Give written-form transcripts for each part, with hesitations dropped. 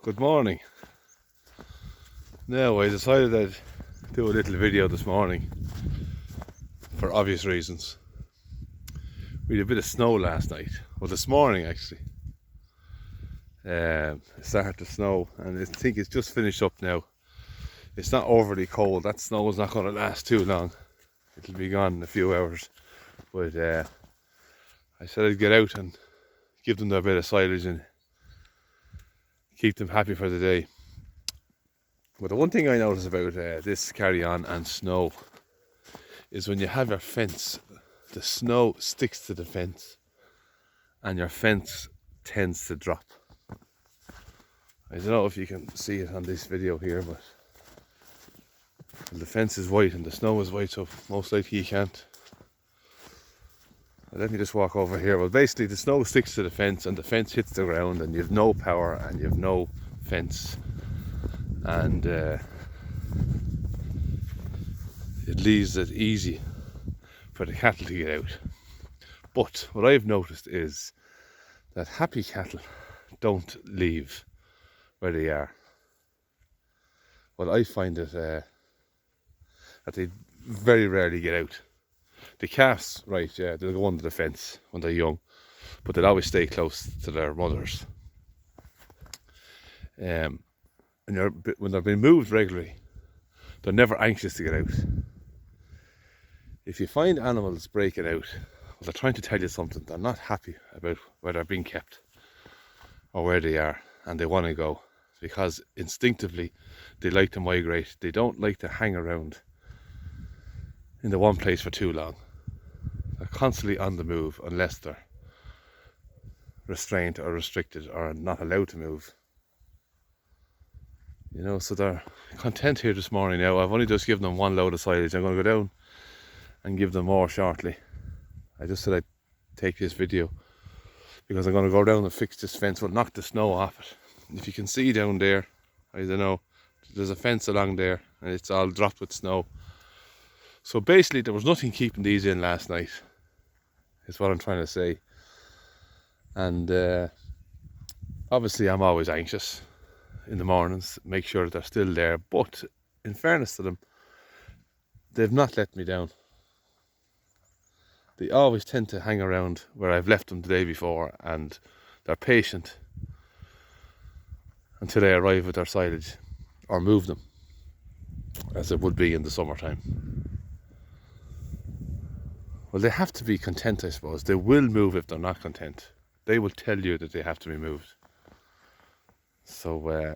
Good morning. Now I decided I'd do a little video this morning for obvious reasons. We had a bit of snow last night, well this morning actually. It started to snow and I think it's just finished up now. It's not overly cold, that snow is not going to last too long. It'll be gone in a few hours. But I said I'd get out and give them their bit of silage and keep them happy for the day. But the one thing I notice about this carry-on and snow is when you have your fence, the snow sticks to the fence and your fence tends to drop. I don't know if you can see it on this video here, but the fence is white and the snow is white, so most likely you can't. Let me just walk over here. Well, basically the snow sticks to the fence and the fence hits the ground and you have no power and you have no fence, and it leaves it easy for the cattle to get out. But what I've noticed is that happy cattle don't leave where they are. Well, I find it that they very rarely get out. The calves, right, yeah, they'll go under the fence when they're young, but they'll always stay close to their mothers. And when they're being moved regularly, they're never anxious to get out. If you find animals breaking out, well, they're trying to tell you something. They're not happy about where they're being kept or where they are, and they want to go because instinctively they like to migrate. They don't like to hang around in the one place for too long. They're constantly on the move unless they're restrained or restricted or not allowed to move. You know, so they're content here this morning now. I've only just given them one load of silage. I'm going to go down and give them more shortly. I just said I'd take this video because I'm going to go down and fix this fence. We'll knock the snow off it. If you can see down there, I don't know, there's a fence along there and it's all dropped with snow. So basically there was nothing keeping these in last night, is what I'm trying to say. And obviously I'm always anxious in the mornings, make sure that they're still there, but in fairness to them, they've not let me down. They always tend to hang around where I've left them the day before, and they're patient until they arrive with their silage or move them, as it would be in the summertime. Well, they have to be content, I suppose. They will move if they're not content. They will tell you that they have to be moved. So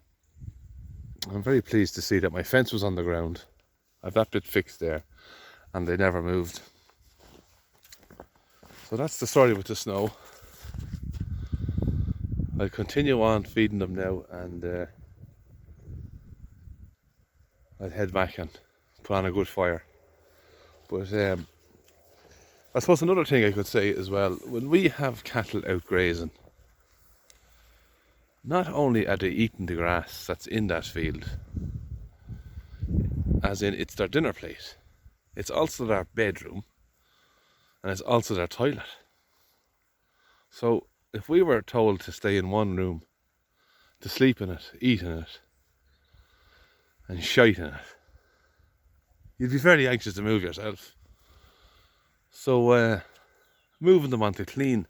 I'm very pleased to see that my fence was on the ground. I've that bit fixed there and they never moved. So that's the story with the snow. I'll continue on feeding them now, and I'll head back and put on a good fire. But I suppose another thing I could say as well, when we have cattle out grazing, not only are they eating the grass that's in that field, as in it's their dinner plate, it's also their bedroom and it's also their toilet. So if we were told to stay in one room, to sleep in it, eat in it and shite in it, you'd be very anxious to move yourself. So moving them onto clean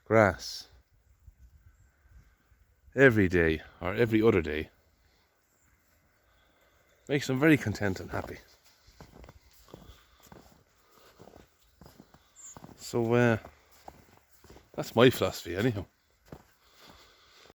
grass every day or every other day makes them very content and happy. So that's my philosophy anyhow.